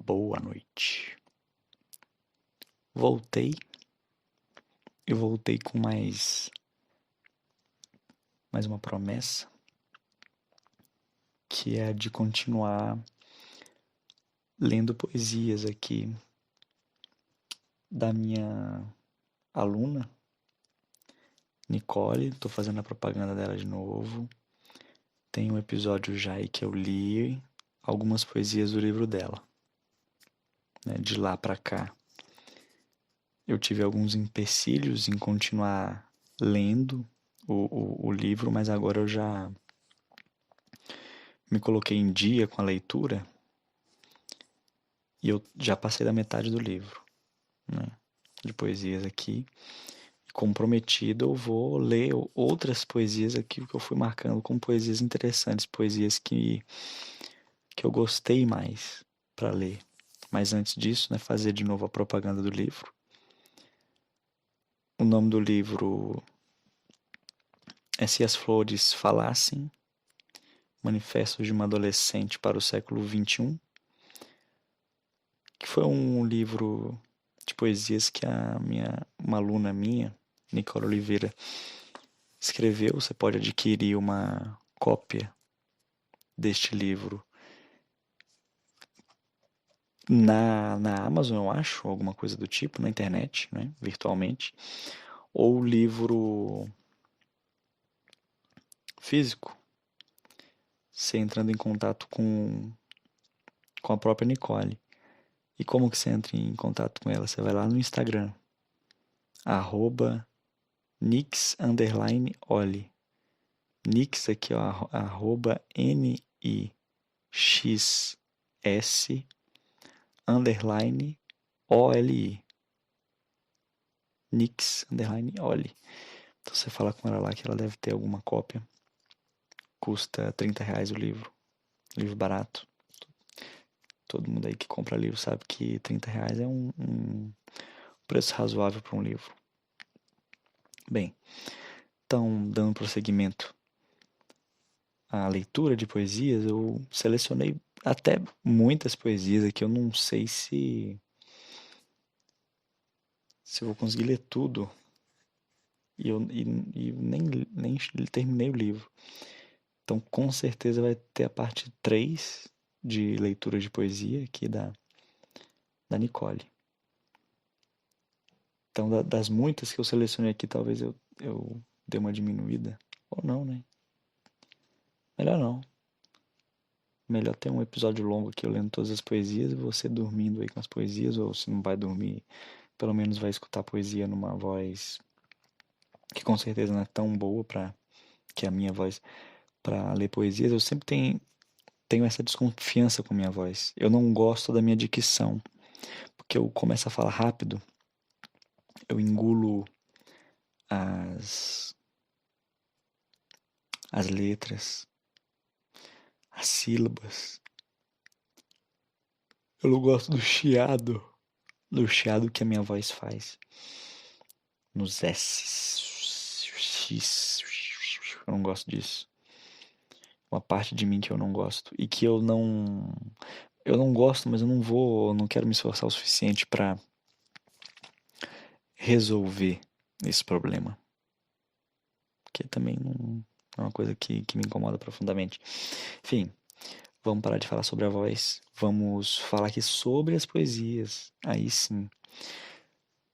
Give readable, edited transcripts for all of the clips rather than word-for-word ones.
Boa noite. Voltei e voltei com mais uma promessa, que é a de continuar lendo poesias aqui da minha aluna, Nicole. Tô fazendo a propaganda dela de novo. Tem um episódio já aí que eu li algumas poesias do livro dela, né? De lá pra cá eu tive alguns empecilhos em continuar lendo o livro, mas agora eu já me coloquei em dia com a leitura e eu já passei da metade do livro, né, de poesias aqui. E comprometido, eu vou ler outras poesias aqui que eu fui marcando como poesias interessantes, poesias que eu gostei mais para ler. Mas antes disso, né, fazer de novo a propaganda do livro. O nome do livro é Se as Flores Falassem, Manifestos de uma Adolescente para o Século XXI, que foi um livro de poesias que uma aluna minha, Nicole Oliveira, escreveu. Você pode adquirir uma cópia deste livro na Amazon, eu acho, alguma coisa do tipo, na internet, né, virtualmente, ou livro físico, você entrando em contato com a própria Nicole. E como que você entra em contato com ela? Você vai lá no Instagram, @nix_oli. Nix aqui, ó, @nixs_oli. Nix_oli. Então você fala com ela lá que ela deve ter alguma cópia. Custa R$30 o livro. Livro barato. Todo mundo aí que compra livro sabe que R$30 é um preço razoável para um livro. Bem, então, dando prosseguimento à leitura de poesias, eu selecionei até muitas poesias aqui. Eu não sei se eu vou conseguir ler tudo. E eu nem terminei o livro. Então, com certeza vai ter a parte 3 de leitura de poesia aqui da Nicole. Então, das muitas que eu selecionei aqui, talvez eu dê uma diminuída. Ou não, né? Melhor não. Melhor ter um episódio longo aqui eu lendo todas as poesias e você dormindo aí com as poesias, ou se não vai dormir, pelo menos vai escutar a poesia numa voz que com certeza não é tão boa que a minha voz para ler poesias. Eu sempre tenho essa desconfiança com a minha voz. Eu não gosto da minha dicção, porque eu começo a falar rápido, eu engulo as letras, as sílabas. Eu não gosto do chiado que a minha voz faz. Nos S, X, eu não gosto disso. Uma parte de mim que eu não gosto e que eu não gosto, mas eu não quero me esforçar o suficiente para resolver esse problema, que também não é uma coisa que me incomoda profundamente. Enfim, vamos parar de falar sobre a voz, vamos falar aqui sobre as poesias. Aí sim,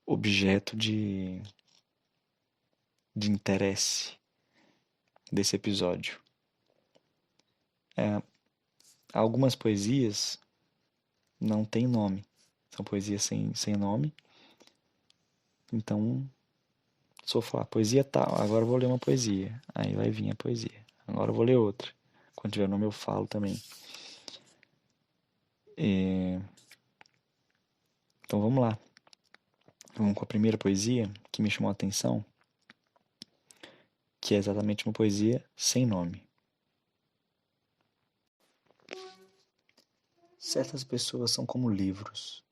objeto de interesse desse episódio. Algumas poesias não têm nome, são poesias sem nome. Então, se eu falar poesia tal, agora eu vou ler uma poesia, aí vai vir a poesia. Agora eu vou ler outra. Quando tiver nome eu falo também. Então vamos lá. Vamos com a primeira poesia que me chamou a atenção, que é exatamente uma poesia sem nome. Certas pessoas são como livros,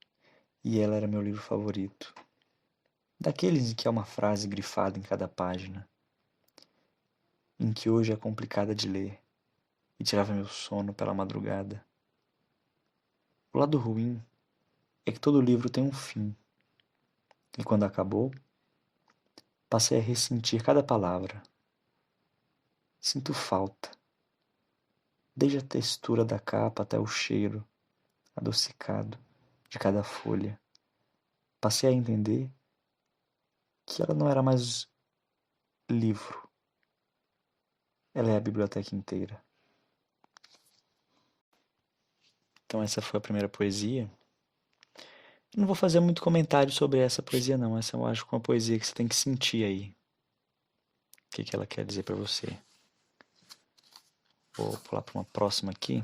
e ela era meu livro favorito. Daqueles em que há uma frase grifada em cada página, em que hoje é complicada de ler e tirava meu sono pela madrugada. O lado ruim é que todo livro tem um fim. E quando acabou, passei a ressentir cada palavra. Sinto falta, desde a textura da capa até o cheiro adocicado de cada folha. Passei a entender que ela não era mais livro, ela é a biblioteca inteira. Então essa foi a primeira poesia. Eu não vou fazer muito comentário sobre essa poesia não, essa eu acho que é uma poesia que você tem que sentir aí. O que ela quer dizer para você. Vou pular para uma próxima aqui.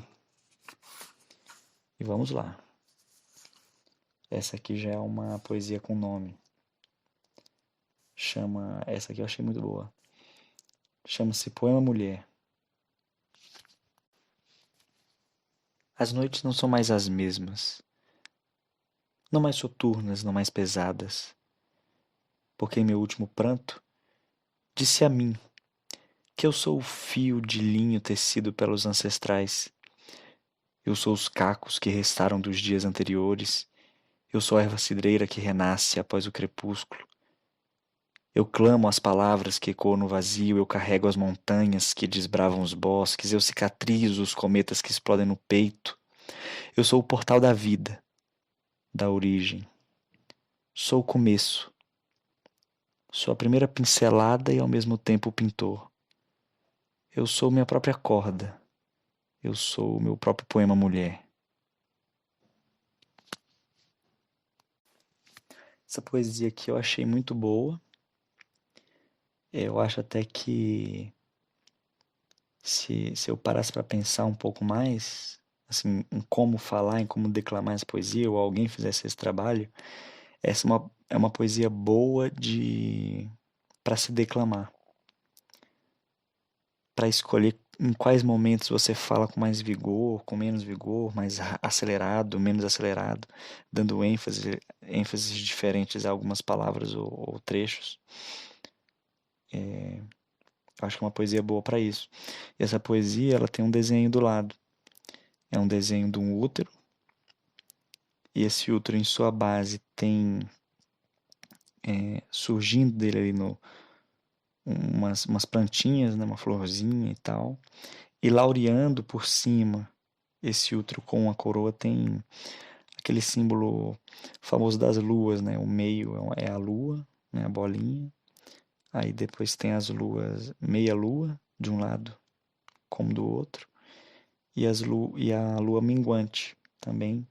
E vamos lá. Essa aqui já é uma poesia com nome. Essa aqui eu achei muito boa. Chama-se Poema Mulher. As noites não são mais as mesmas. Não mais soturnas, não mais pesadas. Porque em meu último pranto, disse a mim que eu sou o fio de linho tecido pelos ancestrais. Eu sou os cacos que restaram dos dias anteriores. Eu sou a erva cidreira que renasce após o crepúsculo. Eu clamo as palavras que ecoam no vazio, eu carrego as montanhas que desbravam os bosques, eu cicatrizo os cometas que explodem no peito. Eu sou o portal da vida, da origem. Sou o começo. Sou a primeira pincelada e ao mesmo tempo o pintor. Eu sou minha própria corda. Eu sou o meu próprio poema mulher. Essa poesia aqui eu achei muito boa. Eu acho até que se eu parasse para pensar um pouco mais, assim, em como falar, em como declamar essa poesia, ou alguém fizesse esse trabalho, essa é uma poesia boa para se declamar, para escolher em quais momentos você fala com mais vigor, com menos vigor, mais acelerado, menos acelerado, dando ênfases diferentes a algumas palavras ou trechos. Eu acho que é uma poesia boa para isso. E essa poesia, ela tem um desenho do lado. É um desenho de um útero. E esse útero, em sua base, tem surgindo dele ali umas plantinhas, né, uma florzinha e tal. E laureando por cima esse útero com uma coroa tem aquele símbolo famoso das luas, né? O meio é a lua, né, a bolinha. Aí depois tem as luas, meia lua de um lado como do outro. E a lua minguante também,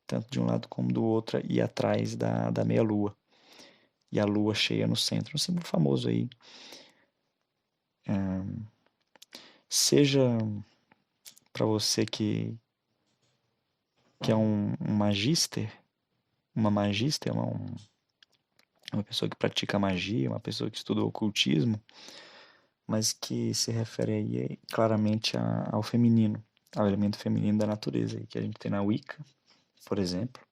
tanto de um lado como do outro, e atrás da meia-lua. E a lua cheia no centro, um símbolo famoso aí. Seja para você que é um magíster, uma magíster, uma pessoa que pratica magia, uma pessoa que estuda ocultismo, mas que se refere aí claramente ao feminino, ao elemento feminino da natureza, que a gente tem na Wicca, por exemplo.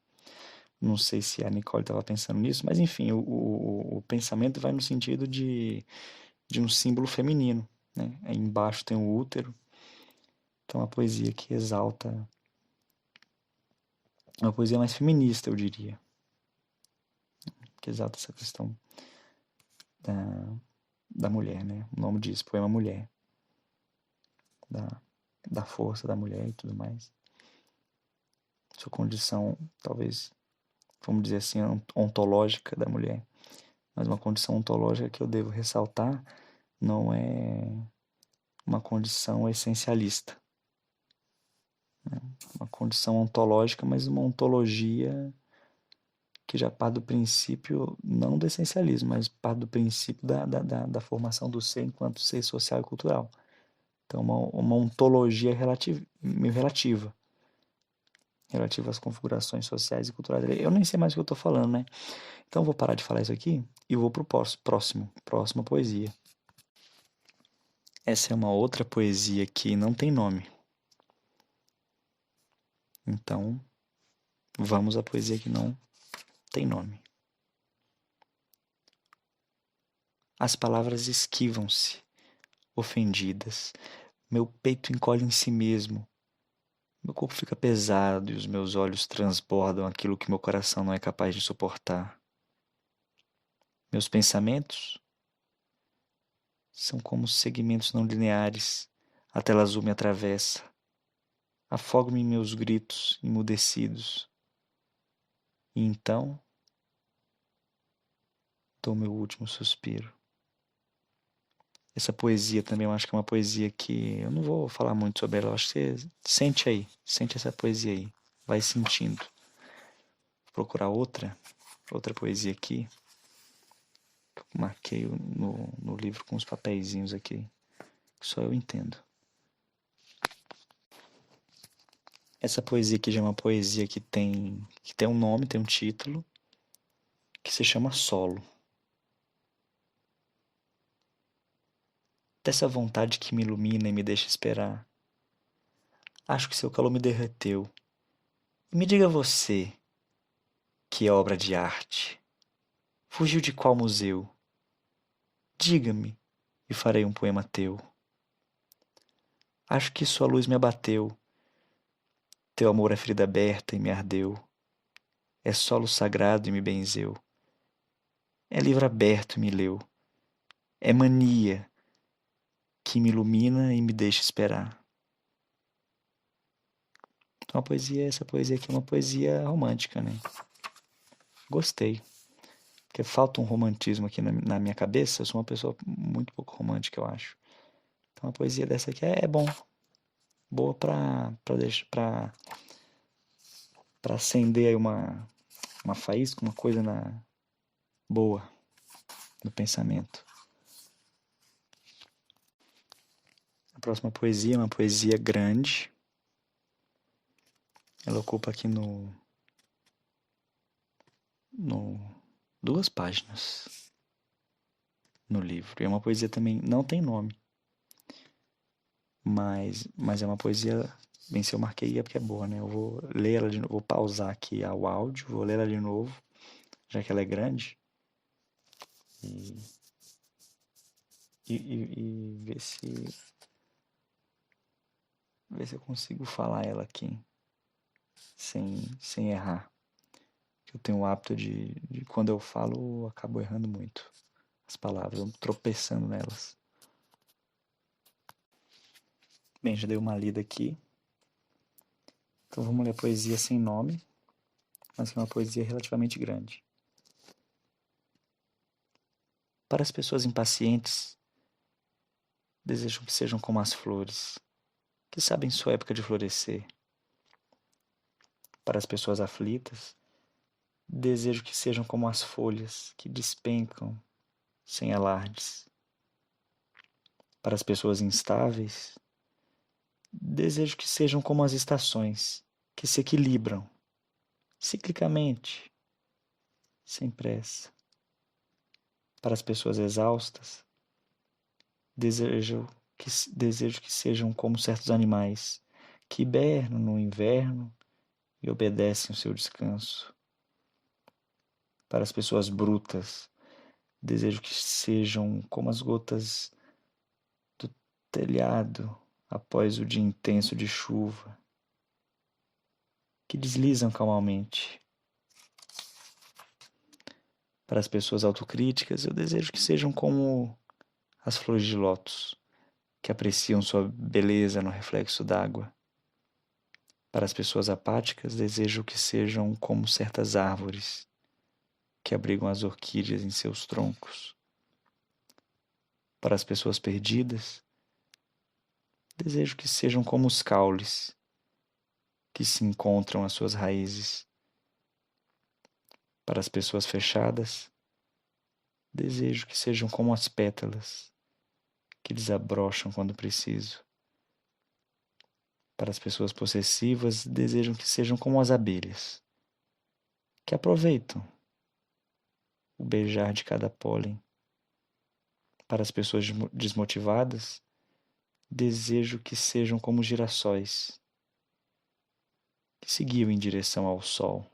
Não sei se a Nicole estava pensando nisso, mas enfim, o pensamento vai no sentido de um símbolo feminino, né? Aí embaixo tem o útero, então a poesia que exalta, uma poesia mais feminista, eu diria, que exalta essa questão da, da mulher, né? O nome diz, poema mulher, da força da mulher e tudo mais. Sua condição, talvez, vamos dizer assim, ontológica da mulher. Mas uma condição ontológica que eu devo ressaltar não é uma condição essencialista. Né? Uma condição ontológica, mas uma ontologia que já parte do princípio, não do essencialismo, mas parte do princípio da formação do ser enquanto ser social e cultural. Então, uma ontologia meio relativa às configurações sociais e culturais. Eu nem sei mais o que eu estou falando, né? Então, vou parar de falar isso aqui e vou para o próxima poesia. Essa é uma outra poesia que não tem nome. Então, vamos à poesia que não tem nome. As palavras esquivam-se, ofendidas. Meu peito encolhe em si mesmo. Meu corpo fica pesado e os meus olhos transbordam aquilo que meu coração não é capaz de suportar. Meus pensamentos são como segmentos não lineares. A tela azul me atravessa. Afogo-me em meus gritos emudecidos. E então, dou meu último suspiro. Essa poesia também, eu acho que é uma poesia que eu não vou falar muito sobre ela. Eu acho que você sente aí, sente essa poesia aí. Vai sentindo. Vou procurar outra poesia aqui. Que eu marquei no livro com os papeizinhos aqui. Que só eu entendo. Essa poesia aqui já é uma poesia que tem um nome, tem um título, que se chama Solo. Dessa vontade que me ilumina e me deixa esperar. Acho que seu calor me derreteu. E me diga você, que é obra de arte. Fugiu de qual museu? Diga-me, e farei um poema teu. Acho que sua luz me abateu. Teu amor é ferida aberta e me ardeu. É solo sagrado e me benzeu. É livro aberto e me leu. É mania que me ilumina e me deixa esperar. Então essa poesia aqui é uma poesia romântica, né? Gostei. Porque falta um romantismo aqui na minha cabeça. Eu sou uma pessoa muito pouco romântica, eu acho. Então a poesia dessa aqui é bom. Boa pra acender aí uma faísca, uma coisa boa no pensamento. A próxima poesia é uma poesia grande. Ela ocupa aqui no 2 páginas no livro. E é uma poesia também, não tem nome. Mas é uma poesia, bem, se eu marquei é porque é boa, né? Eu vou ler ela de novo, vou pausar aqui o áudio, vou ler ela de novo, já que ela é grande. E ver se eu consigo falar ela aqui sem errar. Eu tenho o hábito de quando eu falo, eu acabo errando muito as palavras, eu tropeçando nelas. Bem, já dei uma lida aqui. Então vamos ler a poesia sem nome, mas que é uma poesia relativamente grande. Para as pessoas impacientes, desejo que sejam como as flores, que sabem sua época de florescer. Para as pessoas aflitas, desejo que sejam como as folhas que despencam sem alardes. Para as pessoas instáveis, desejo que sejam como as estações, que se equilibram ciclicamente, sem pressa. Para as pessoas exaustas, desejo que sejam como certos animais que hibernam no inverno e obedecem o seu descanso. Para as pessoas brutas, desejo que sejam como as gotas do telhado após o dia intenso de chuva, que deslizam calmamente. Para as pessoas autocríticas, eu desejo que sejam como as flores de lótus, que apreciam sua beleza no reflexo d'água. Para as pessoas apáticas, desejo que sejam como certas árvores, que abrigam as orquídeas em seus troncos. Para as pessoas perdidas, desejo que sejam como os caules, que se encontram às suas raízes. Para as pessoas fechadas, desejo que sejam como as pétalas, que desabrocham quando preciso. Para as pessoas possessivas, desejo que sejam como as abelhas, que aproveitam o beijar de cada pólen. Para as pessoas desmotivadas, desejo que sejam como girassóis, que seguiam em direção ao sol.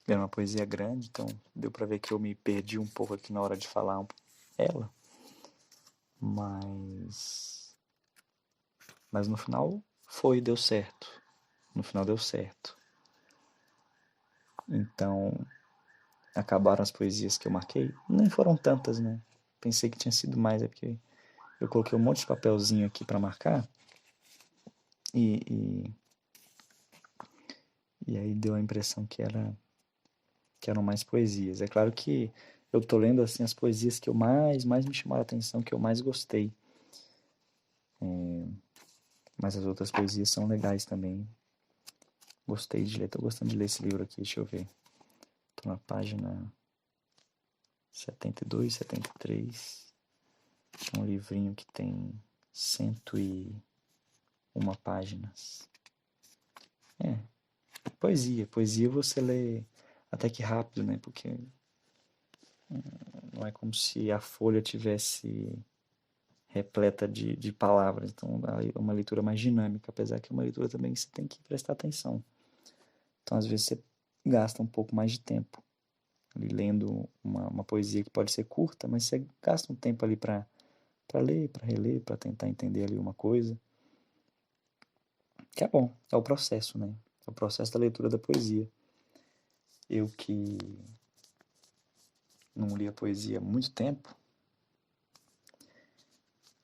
Era uma poesia grande, então deu para ver que eu me perdi um pouco aqui na hora de falar ela. Mas Mas no final deu certo. No final deu certo. Então, acabaram as poesias que eu marquei. Nem foram tantas, né? Pensei que tinha sido mais, é porque eu coloquei um monte de papelzinho aqui para marcar e, e, e aí deu a impressão que eram mais poesias. É claro que eu tô lendo assim as poesias que eu mais me chamaram a atenção, que eu mais gostei. Mas as outras poesias são legais também. Gostei de ler, tô gostando de ler esse livro aqui, deixa eu ver. Tô na página 72, 73. É um livrinho que tem 101 páginas. É, poesia. Poesia você lê até que rápido, né? Porque não é como se a folha tivesse repleta de palavras. Então é uma leitura mais dinâmica, apesar que é uma leitura também que você tem que prestar atenção. Então às vezes você gasta um pouco mais de tempo ali lendo uma poesia que pode ser curta, mas você gasta um tempo ali para ler, para reler, para tentar entender ali uma coisa. Que é bom, é o processo, né? É o processo da leitura da poesia. Eu que não li a poesia há muito tempo,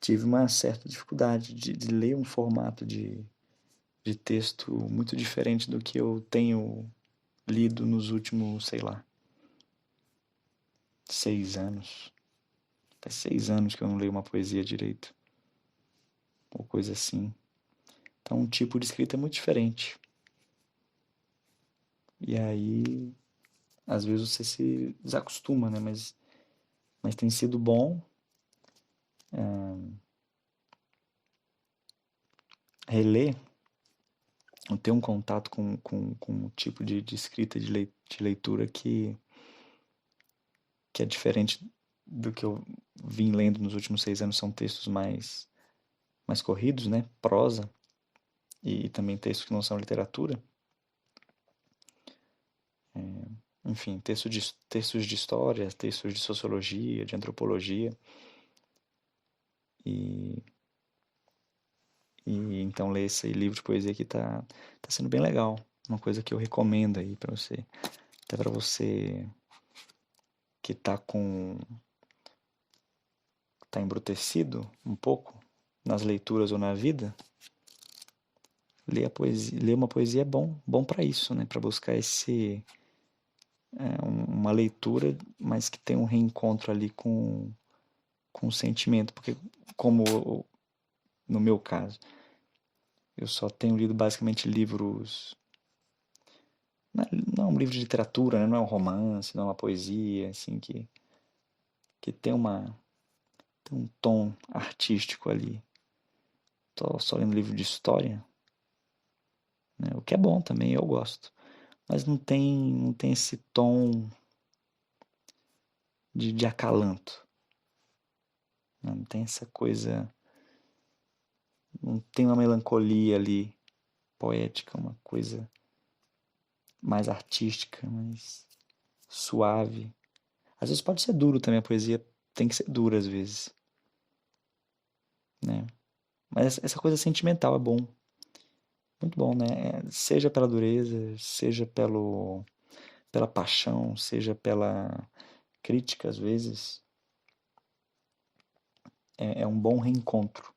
tive uma certa dificuldade de ler um formato de texto muito diferente do que eu tenho lido nos últimos, sei lá, 6 anos. Faz 6 anos que eu não leio uma poesia direito, ou coisa assim. Então, o tipo de escrita é muito diferente. E aí, às vezes você se desacostuma, né? Mas tem sido bom reler, ter um contato com um tipo de escrita, de leitura que é diferente do que eu vim lendo nos últimos 6 anos. São textos mais corridos, né? Prosa, e também textos que não são literatura. Enfim, textos de história, textos de sociologia, de antropologia. E, e então ler esse livro de poesia aqui tá sendo bem legal. Uma coisa que eu recomendo aí para você. Até para você que tá embrutecido um pouco nas leituras ou na vida. Ler uma poesia é bom para isso, né? Para buscar uma leitura, mas que tem um reencontro ali com o sentimento, porque como no meu caso, eu só tenho lido basicamente livros, não é um livro de literatura, né? Não é um romance, não é uma poesia, assim, que tem um tom artístico ali. Tô só lendo livro de história, né? O que é bom também, eu gosto. Mas não tem esse tom de acalanto. Né? Não tem essa coisa, não tem uma melancolia ali poética, uma coisa mais artística, mais suave. Às vezes pode ser duro também, a poesia tem que ser dura às vezes, né? Mas essa coisa sentimental é bom, muito bom, né? Seja pela dureza, seja pela paixão, seja pela crítica às vezes, é um bom reencontro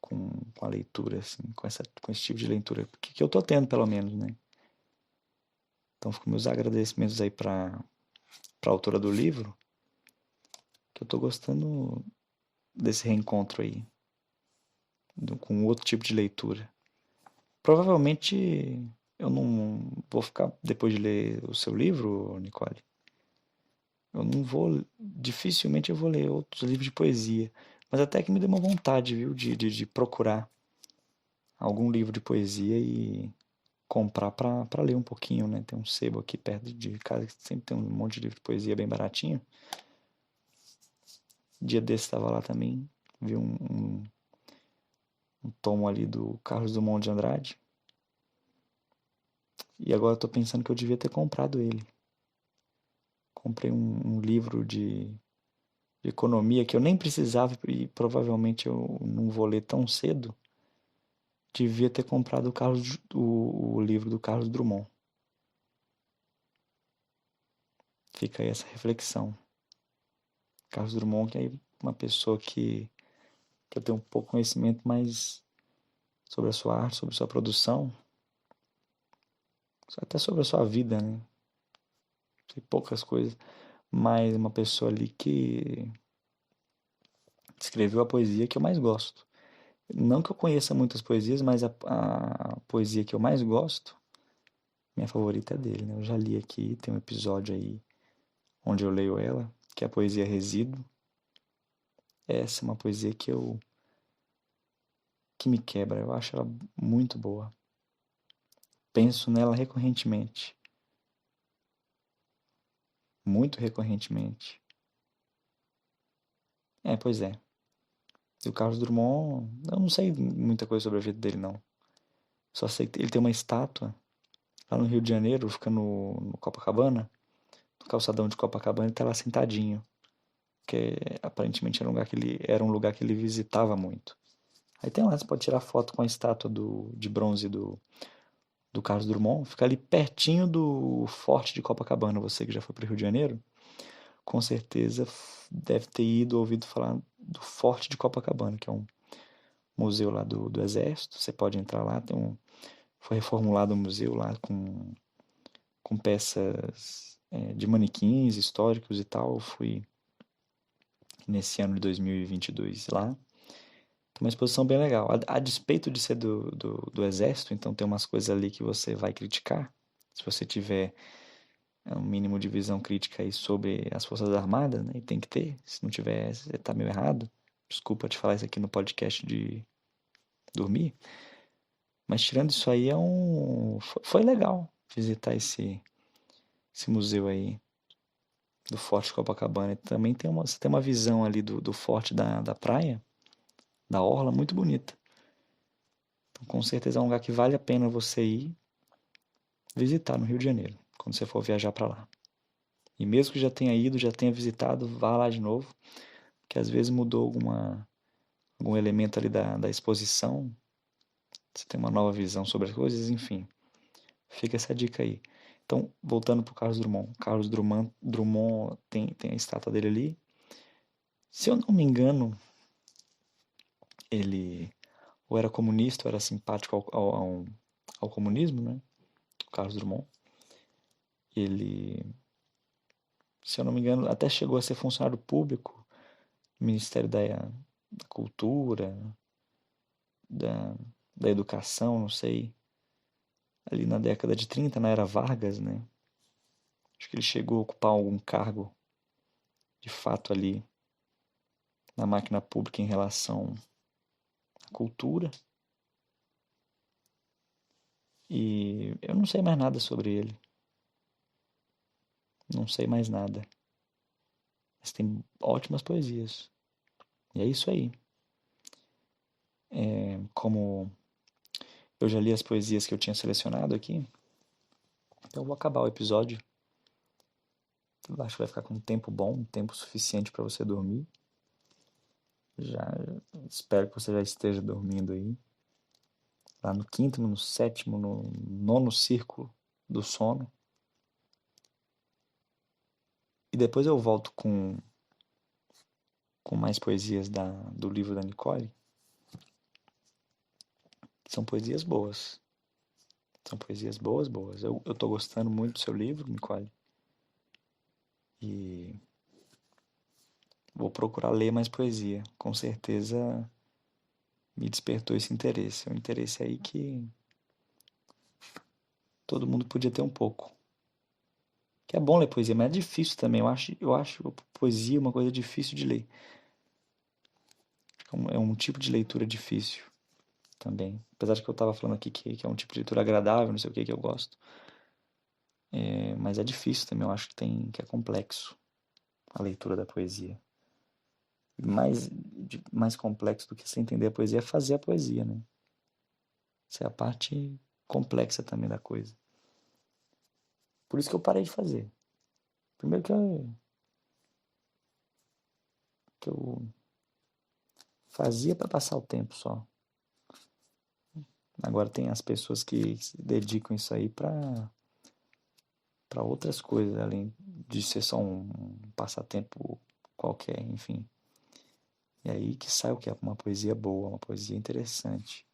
com a leitura, assim, com esse tipo de leitura que eu tô tendo, pelo menos, né? Então, fico meus agradecimentos aí para a autora do livro, que eu tô gostando desse reencontro aí, com outro tipo de leitura. Provavelmente eu não vou ficar, depois de ler o seu livro, Nicole, eu não vou, dificilmente eu vou ler outros livros de poesia, mas até que me deu uma vontade, viu, de procurar algum livro de poesia e comprar para ler um pouquinho, né? Tem um sebo aqui perto de casa que sempre tem um monte de livro de poesia bem baratinho. Dia desse estava lá também, vi um tomo ali do Carlos Drummond de Andrade. E agora eu tô pensando que eu devia ter comprado ele. Comprei um livro de economia que eu nem precisava e provavelmente eu não vou ler tão cedo. devia ter comprado o livro do Carlos Drummond. Fica aí essa reflexão. Carlos Drummond, que é uma pessoa que eu tenho um pouco de conhecimento mais sobre a sua arte, sobre a sua produção, até sobre a sua vida, né? Sei poucas coisas, mas uma pessoa ali que escreveu a poesia que eu mais gosto. Não que eu conheça muitas poesias, mas a poesia que eu mais gosto, minha favorita é dele, né? Eu já li aqui, tem um episódio aí onde eu leio ela, que é a poesia Resíduo. Essa é uma poesia que me quebra, eu acho ela muito boa. Penso nela recorrentemente, muito recorrentemente. Pois é. E o Carlos Drummond, eu não sei muita coisa sobre a vida dele, não. Só sei que ele tem uma estátua lá no Rio de Janeiro, fica no Copacabana, no calçadão de Copacabana, ele tá lá sentadinho. Que aparentemente era um lugar que ele visitava muito. Aí tem lá, você pode tirar foto com a estátua de bronze do Carlos Drummond, fica ali pertinho do Forte de Copacabana. Você que já foi para o Rio de Janeiro, com certeza deve ter ouvido falar do Forte de Copacabana, que é um museu lá do Exército. Você pode entrar lá, foi reformulado o museu lá com peças de manequins históricos e tal. Eu fui nesse ano de 2022 lá. Tem uma exposição bem legal. A despeito de ser do Exército, então tem umas coisas ali que você vai criticar. Se você tiver um mínimo de visão crítica aí sobre as Forças Armadas, né? E tem que ter. Se não tiver, você tá meio errado. Desculpa te falar isso aqui no podcast de dormir. Mas tirando isso aí, foi legal visitar esse museu aí do Forte Copacabana. E também você tem uma visão ali do forte da praia, da orla, muito bonita. Então, com certeza é um lugar que vale a pena você ir visitar no Rio de Janeiro, quando você for viajar para lá. E mesmo que já tenha ido, já tenha visitado, vá lá de novo, que às vezes mudou algum elemento ali da exposição, você tem uma nova visão sobre as coisas, enfim. Fica essa dica aí. Então, voltando para o Carlos Drummond. Carlos Drummond tem a estátua dele ali. Se eu não me engano, ele ou era comunista ou era simpático ao comunismo, né? O Carlos Drummond. Ele, se eu não me engano, até chegou a ser funcionário público do Ministério da Cultura, da, da Educação, não sei. Ali na década de 30, na era Vargas, né? Acho que ele chegou a ocupar algum cargo, de fato, ali na máquina pública em relação à cultura. E eu não sei mais nada sobre ele. Não sei mais nada. Mas tem ótimas poesias. E é isso aí. Como eu já li as poesias que eu tinha selecionado aqui, então eu vou acabar o episódio. Eu acho que vai ficar com um tempo bom, um tempo suficiente para você dormir. Já espero que você já esteja dormindo aí. Lá no quinto, no sétimo, no nono círculo do sono. E depois eu volto com mais poesias do livro da Nicole. São poesias boas. São poesias boas, boas. Eu tô gostando muito do seu livro, Nicole. E vou procurar ler mais poesia. Com certeza me despertou esse interesse. É um interesse aí que todo mundo podia ter um pouco. Que é bom ler poesia, mas é difícil também. Eu acho poesia uma coisa difícil de ler. É um tipo de leitura difícil também. Apesar de que eu estava falando aqui que é um tipo de leitura agradável, não sei o que eu gosto. Mas é difícil também, eu acho que é complexo a leitura da poesia. Mais complexo do que você entender a poesia é fazer a poesia, né? Essa é a parte complexa também da coisa. Por isso que eu parei de fazer. Primeiro que eu fazia para passar o tempo só. Agora tem as pessoas que se dedicam isso aí para outras coisas, além de ser só um passatempo qualquer, enfim. E aí que sai o que é uma poesia boa, uma poesia interessante.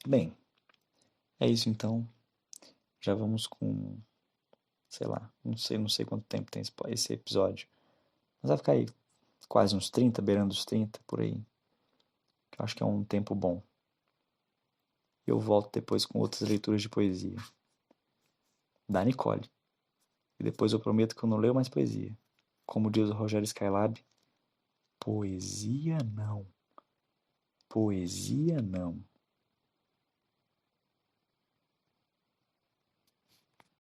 Bem, é isso então. Já vamos com, sei lá, não sei quanto tempo tem esse episódio. Mas vai ficar aí quase uns 30, beirando os 30, por aí. Eu acho que é um tempo bom. Eu volto depois com outras leituras de poesia. Da Nicole. E depois eu prometo que eu não leio mais poesia. Como diz o Rogério Skylab, poesia não. Poesia não.